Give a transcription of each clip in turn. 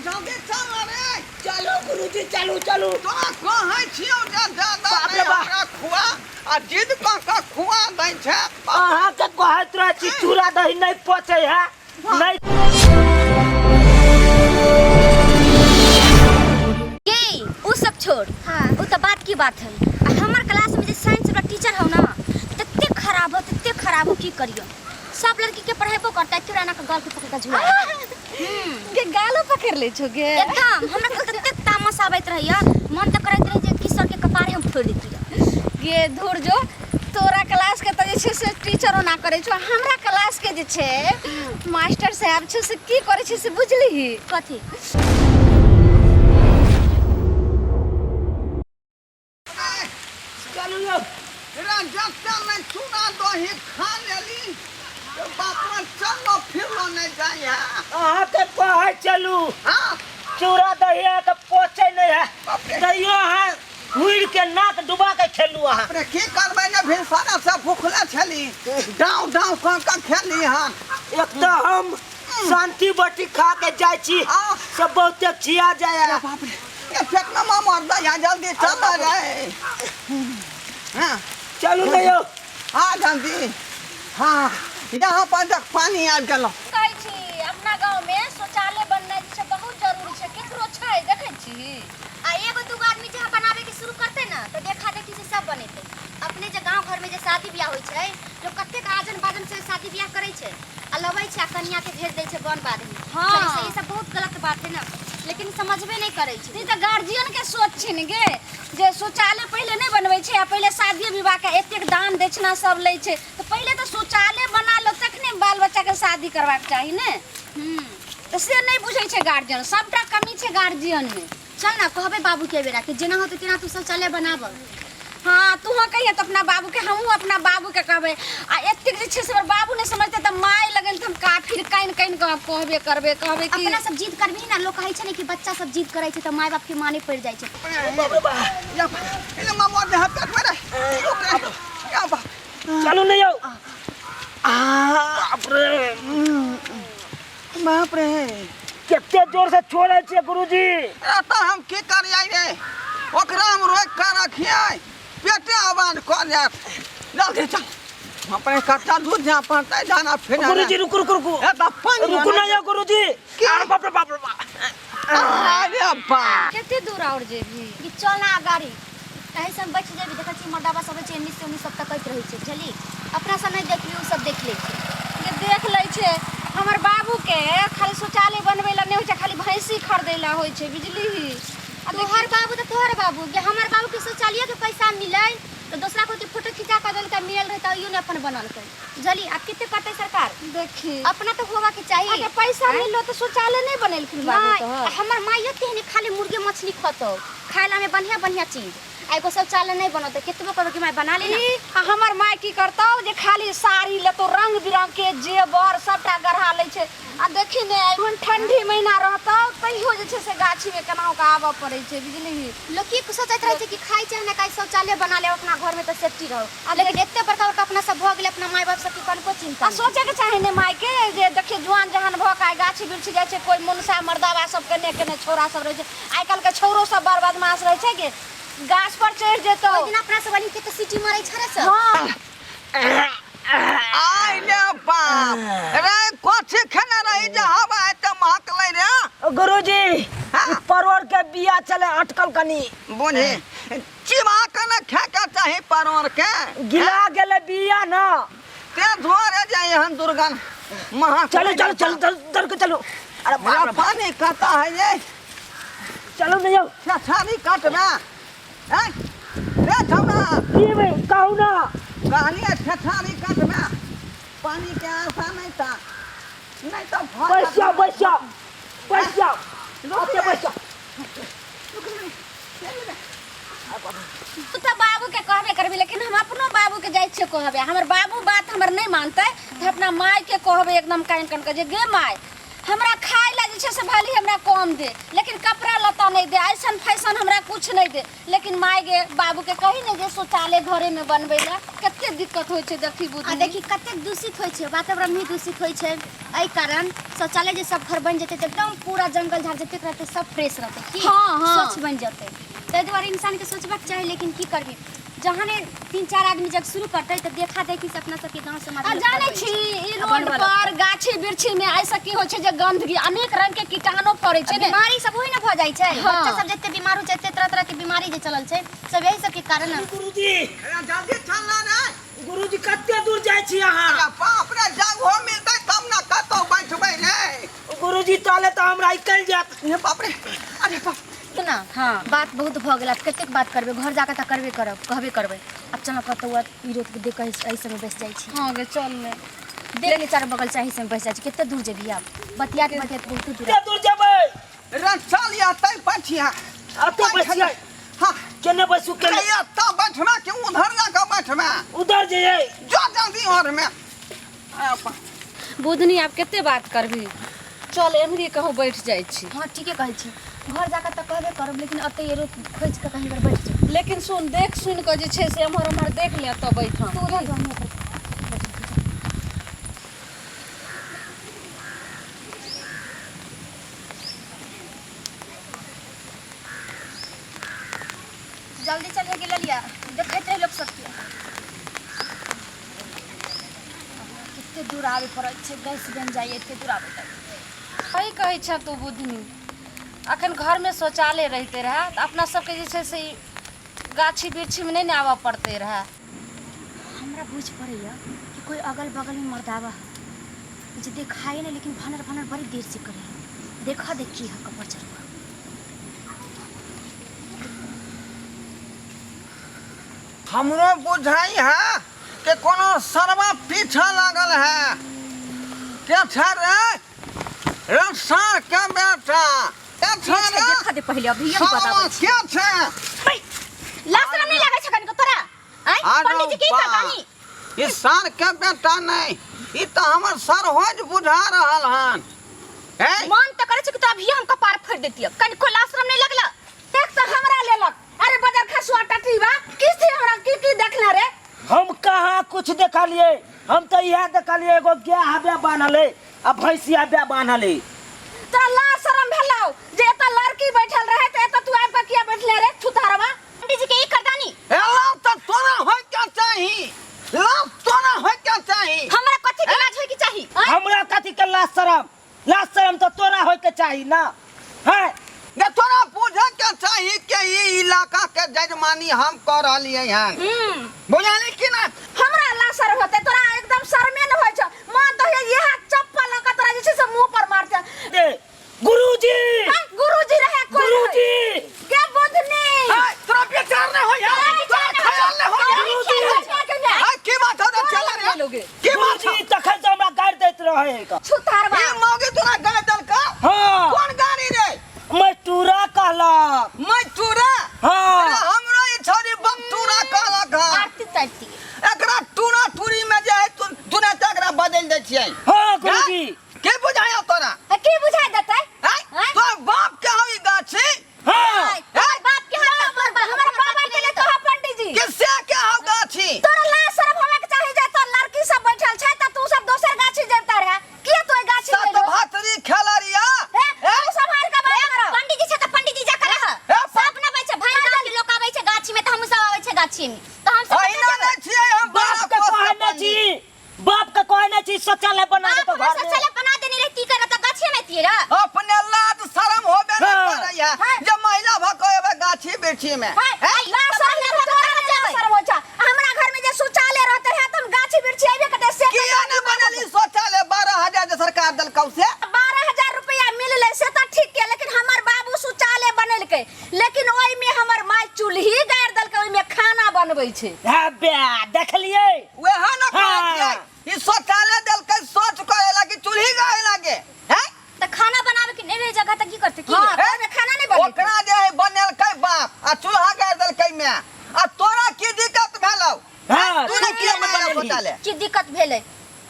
जल्दी चल रे चलो गुरुजी चलो चलो तो कहै छियौ जे ज्यादा नहीं हमरा खुआ आ जिद का खुआ दै छै अहाँ के कहत रह छी चूड़ा दही नहीं पचे है नहीं ये वो सब छोड़ हाँ वो तो बात की बात है हमार क्लास में जो साइंस वाला टीचर हो ना तत्ते खराब हो की करियो सब लड़की के पढ़ाइबो करता है किराना का गाल के पकड़ के झुला के गालो पकड़ ले छोगे एकदम हमरा के तत्ते तामस आबैत रहैया मन त करैत रहे जे कि सर के कपारे हम फोड़ देती ये धुर जो तोरा क्लास के त जे छै से टीचरो ना करे छो हमरा क्लास के जे छै मास्टर साहब छै से की करे छै से बुझली कथी चलो यो जब मैं चूड़ा दही खा लेली बाप रे चलो फिर नहीं जाइए अहाँ के कहै चलू हाँ चूड़ा दही के पचे नहीं है दहियो अहाँ हुड़ के नाक डुबा के खेलू अहाँ अरे की करबै ने फिर सारा सब भूखले छली डाउ डाउ का खेली हन एक तो हम शांति बटी खा के जाय छी सब बहुते खिया जाय अरे बाप रे ये पेट में मार दे यहाँ जल्दी चल रे हाँ चलू न यो हाँ जल्दी हाँ यहाँ पर तक पानी आ गलो कहै छी अपना गांव में शौचालय बननाइ छै बहुत जरूरी छै केकरो छै देखै छी आ एगो दूगो आदमी जहाँ बनावे के शुरू करते ना तो देखा देखी से सब बनेते अपने जे गांव घर में जे शादी ब्याह होय छै लोग कते आजन बाजन से शादी ब्याह करे छै आ लबै छै आ कन्या के भेज दै छै बन बाद में हाँ ये सब बहुत गलत बात है ना लेकिन समझबे नहीं करे छै ई त गार्जियन के सोच छै ने गे जे शौचालय पहले नहीं बनबै छै आ पहले शादी विवाह के एतेक दान दक्षिणा सब लै छै तो पहले तो शौचालय बना लो तखने बाल बच्चा के शादी करबाक चाही ने तो से नहीं बुझै छै गार्जियन सबटा कमी छै गार्जियन में चल ना कहबे बाबू के बेरा के जेना होते तेना तू शौचालय बनाब हाँ तू कहिए तो अपना बाबू के हमहू अपना बाबू के कहबे आ एतेक जे छै से बाबू ने समझते त माय लगन तुम का फिर काइन कहबे करबे कहबे कि अपना सब जिद करबी ना लोग कहै छै ने कि बच्चा सब जिद करे छै त माय बाप के माने पड़ जाय छै ये मामा दे हाथ पेट में रे क्या बात चलू न यो बाप रे बाप रे कितने जोर से छोड़े छे गुरुजी तो हम की करियै रे ओकरा हम रोक कर रखियै पेटे आवाज कर जात जल्दी चल अपने कच्चा दूध जहाँ पड़ता जाना फिर गुरुजी रुकु रुकु रुकु ए तो पानी रुकु ना यो गुरुजी अरे बाप रे बाप अरे बा केते दूर और जेबी कि चल ना गाड़ी कहीं सब बच जेबी देखै छी मर्दाबा सब छै एन्नी से उन्नी सब तकैत रहै छै बुझली अपना सब नहीं देखली उ सब देख लै छै ये देख लै छै हमर बाबू के खाली शौचालय बनबै ला नहीं होय छै खाली भैंसी खरीदै ला होय छै बुझली तोहर बाबू तो तोहर बाबू के हमर बाबू के शौचालय के पैसा मिलै तो दूसरा को फोटो खिंचा कर देलकै मिलल रहता यूं ने अपन बनलकै बुझली अब कितने करते सरकार देखी अपना तो होवा के चाहिए अगर पैसा मिलो तो शौचालय नहीं बनेलखिन बाबू तो हमर माइयो तेहने खाली मुर्गे मछली खतो खाइला में बढ़िया बढ़िया चीज एगो शौचालय नहीं बनत केतबो करो कि मैं बना लेना हमर माय की करतौ जे खाली साड़ी ले तो रंग बिरंग के जेवर सबटा गढ़ा ले छै आ देखी ने एखन ठंडी महीना रहतौ तइयो जे छै से गाछी में केनाउ का आबऽ पड़ै छै बुझली लोग की सोचैत रहे छै कि खाइ छै ना काई शौचालय बना ले अपना घर में तो सेफ्टी रहो लेकिन एते बड़का बड़का अपना सब भ गेले अपना माय बाप सब के कनको चिंता आ सोचे के चाहे ने माय के जे देखिए जुआन जहान भ के गाछी बिरछी जाय छै कोई मुनसा मर्दावा सब के ने छोरा सब रहे छै आइ काल के छौरो सब बड़ बदमाश रहे छै के गाछ पर चढ़ जेतो ओइ दिन अपना सब वाली के तो सिटी मारै छरे सब हां आई ले बाप रे कोठी खाना रही जे हवा त महक ले रे गुरुजी परवर के बिया चले अटकल कनी बोले चिमा कने खाके चाहे परवर के गिला गेले बिया न ते धोरे जाए हन दुर्गन महा चलो चलो चलो दर के चलो अरे बड़ा पानी कहता है ये चलो न यो छानी काट में हैं रे छौना की भाई कहू ना कहानी है छानी काट में पानी के आशा नहीं था नहीं तो बैसा ओके बैसा तू तो बाबू के कहबे करबी लेकिन हम अपनो बाबू के जाय छै कहबे हमर बाबू बात हमर नहीं मानते तो अपना माय के कहबे एकदम कान कान के जे गे माय हमरा खाय ला जे छै से भले हमरा कम दे, लेकिन कपड़ा लता नहीं दे, ऐसन फैशन हमरा कुछ नहीं दे। लेकिन माय गे बाबू के कही ने जे शौचालय घरे में बनबै ला कते दिक्कत होय छै। देखी बुद्धि देखी कते दूषित होय छै, वातावरण भी दूषित होय छै। एहि कारण शौचालय जे सब घर बन जेतै त एकदम पूरा जंगल झाड़ जते रहतै सब फ्रेश रहतै, स्वच्छ बन जेतै। ताहि दुआरे इंसान के सोचबाक चाही, लेकिन की करबी जहाँ ने 3-4 आदमी जब शुरू करते तो देखा देखी से अपना सबके गांव समाज में जाने छी ई रोड पर गाछी बिरछी में ऐसा की होय छै जे गंदगी अनेक रंग के कीटाणु पड़े छै, बीमारी सब होई न भ जाय छै। बच्चा सब जते बीमार हो छै, जते तरह तरह के बीमारी जे चलल छै, सब यही सब के कारण है। गुरुजी जल्दी चलना रे। गुरुजी कते दूर जाय छी अहाँ? बाप रे जगह मिलतै तब न कतौ बैठबै रे। गुरुजी ताले त हमरा निकल जात। ये बाप रे, अरे बाप ना हाँ बात बहुत भ गेल, कते बात करबे, घर जाके त करबे करब, कहबे करबे। अब चल कतौ विरोध के देख ऐसे में बैठ जाय छी। हां गे चल ले देख ले चार बगल चाही से बैठ जाय छी। कते दूर जेबी अब बतिया के बहुत दूर। कते दूर जेबै? रे चल या तै पछिया अते बैठिया। हां केने बैसू केने? या त बैठमा के उधर जाके बैठमा, उधर जइए जो जल्दी और में। आपा बुधनी आप कते बात करबी, चल एमरी कहूँ बैठ जाय छी। हाँ ठीके कहै छी, घर जाके त कहबे करब, लेकिन अते ये रोज खोज के कहीं पर बैठ जाए। लेकिन सुन देख सुन के जे छै से हमर देख ले त बैठम। तू उधर जाने पर जल्दी चलिए गे ललिया, देखैत रहे लोग सबके। कितने दूर आवे पड़ै छै, गैस बन जाइए एते दूर आवे तक। सही कहै छ तू बुधनी। अखन घर में शौचालय रहते रहे तो अपना सबके जे छै से गाछी बिरछी में नहीं ने आवा पड़ते रहे। हमरा बुझ पड़ैया कि कोई अगल बगल में मर्दावा है जे देखाए ना, लेकिन भनर भनर बड़ी देर से करे। देखा देखी है कपर चढ़वा। हमरो बुझाई है कि कोनो सरवा पीछा लागल है। के छ रे? रक्षा के बेटा देखा दे पहले, अभी हम बताबै छी। क्या छे? लास्ट नहीं लगे छ कनिको तोरा? आई पंडित जी की करतानी? ई सर के बेटा नहीं, ई तो हमर सर होज बुझा रहल हन। है मन त करे छ कि तो अभी हम कपार फोड़ देतिय। कनिको लास्ट नहीं लगला? एक तो हमरा लेलक, अरे बजार खसुआ टटी बा किस थी हमरा की देखना रे? हम कहाँ कुछ देखा लिए, हम तो यह देखा लिए एगो गाय हबे बांधले आ भैंसिया बे बांधले। तो ला शरम भेलौ जे एता लड़की बैठल रहे त एता तू आब के किया बैठले रे छुतारवा? पंडित जी के ई करतानी? एला तो तोरा होय क्या चाहिए? ला तोरा होय क्या चाहिए? हमरा कथि के लाज होय के चाही? हमरा कथी के लाज शरम तो तोरा होय के चाही ना। है ने तोरा पूछे के चाहिए कि ई इलाका के जजमानी हम कर रहलिए हन। बुझाली कि ना? हमरा ला शरम होते, तोरा एकदम शर्मे न होय छ। मन तो यह चप्पल लगा तोरा जे छै से मुंह पर मारते। दे गुरुजी, गुरुजी रहे कोई गुरुजी के बुधनी। हाय तोरा विचार नहीं होय है, तोरा ख्याल नहीं होय है। हाय की बात हो चला रे? की बात गुरुजी तखन से हमरा गाड़ दैत रहे का। छुतारवा ई मौगी तोरा गाय दल का? हां कौन गाड़ी रे? मैं टूरा कहला। मैं टूरा? हां अरे हमरो ई छोरी बकटूरा कहला का। आरती तारती एकरा टूरा टूरी में जे है तूने त एकरा बदल दे छियै। हां गुरुजी के बुझाया तोरा? की बुझाय देतै? हैं? तोर बाप के होई गाछी? हां तोर बाप के हमरा बाबा के ले कहा पंडित जी। किससे के हो गाछी? तोरा ला शरम होवे के चाही जे तो लड़की सब बैठल छै त तू सब दोसर गाछी जेता रहे। किया तो गाछी सात में भातरी खेलरिया? तू संभाल के बात करो। पंडित जी से त पंडित जी जा कर सब न बैठे भाई गांव के लोग आबै छै गाछी में, त हम सब आबै छै गाछी में, त हम सब अहिना नहीं छियै हम बाप के कहने छी, बाप के कहने छी शौचालय बना दे तो घर में। शौचालय बना देनी रहती कर त गाछी में तिए रे। अपने लाज शरम होबे न हाँ। करैया जे महिला भकोएबे गाछी बिरछी में। ला शरम न तोरा शरम हो छ। हमरा घर में जे शौचालय रहते है तुम गाछी बिरछी आइबे कते से किया न बनली शौचालय? 12,000 जे सरकार दलकौ से 12,000 रुपया मिलले से त ठीक के, लेकिन हमर बाबू शौचालय बनैलकै, लेकिन ओइ में हमर माय चूल्ही गाड़ देलकै, ओइ में खाना बनबै छै। बे देखलिए वह न कहै हाँ। छियै ई शौचालय दलकै सोच करे लागी चूल्ही गाए लागे। हैं? त खाना बनावे के नहीं रहे जगह त की करते की? हां ओइ में खाना नहीं बनै। ओकरा जे है बनेलकै बाप आ चूल्हा गाड़ देलकै में, आ तोरा की दिक्कत भेलौ? हां तू ने किया बनाया शौचालय? की दिक्कत भेलै?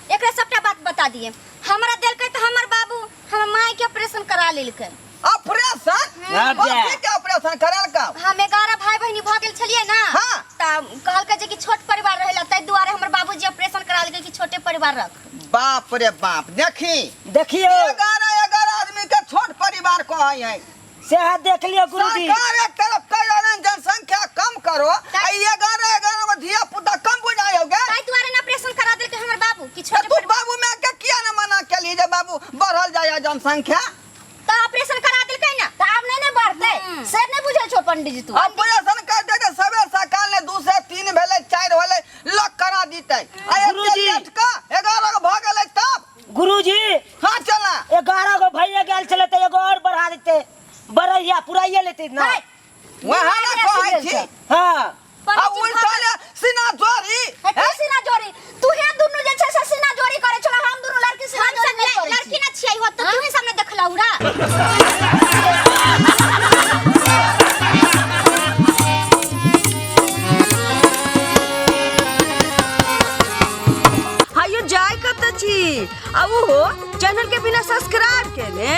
एकरा सबटा बात बता दिए। हमरा देलकै त हमर बाबू हमर माय के ऑपरेशन करा लेलकै। ऑपरेशन हाँ, ओके के ऑपरेशन करल का हम 11 भाई बहिनी भ गेल छलिए ना हाँ। त कहल के जे कि छोट परिवार रहेला तै दुआरे हमर बाबूजी ऑपरेशन करा लेके कि छोटे परिवार रख। बाप रे बाप देखी देखियो 11 आदमी के छोट परिवार को है सेहा देख लियो गुरुजी। सरकार एक तरफ कह रहे हैं जनसंख्या कम करो 11 में धिया पुता कम बुझाए होगे तै दुआरे ना ऑपरेशन करा देल के हमर बाबू कि तो छोटे तू बाबू में के किया न मना के लिए जे बाबू बढ़ल जाए जनसंख्या त ऑपरेशन करा देल के ना त अब नहीं बढ़ते से नहीं बुझे छो पंडित जी तू। ऑपरेशन कर दे के सबे सकाल ने 2 से 3 भेले 4 भेले लक करा दीते आ गुरुजी। एक का 11 के भ गेलै तब गुरुजी हां चला 11 गो भैया गेल चले त एगो और बढ़ा देते बरैया पुराइए लेते ना। वहां ना कहै छी हां अब उल्टा ले सीना जोरी है सीना जोड़ी तू हे दुनु जे छै से सीना जोड़ी करे छला हम दुनु लड़की सीना जोड़ी नहीं करे लड़की ना छियै हो त तू ही सामने देखला उरा। हायो जाय कत छी अब हो चैनल के बिना सब्सक्राइब के ने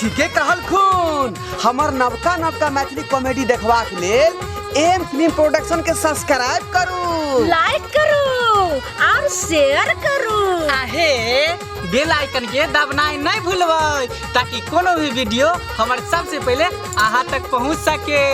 ठीके कहल खून हमर नवका नवका मैथिली कॉमेडी देखबाक लेल एम फिल्म प्रोडक्शन के सब्सक्राइब करू लाइक करू और शेयर करू आहे बेल आइकन के दबनाई नहीं भूलबै ताकि कोनो भी वीडियो हमारे सबसे पहले अहाँ तक पहुंच सके।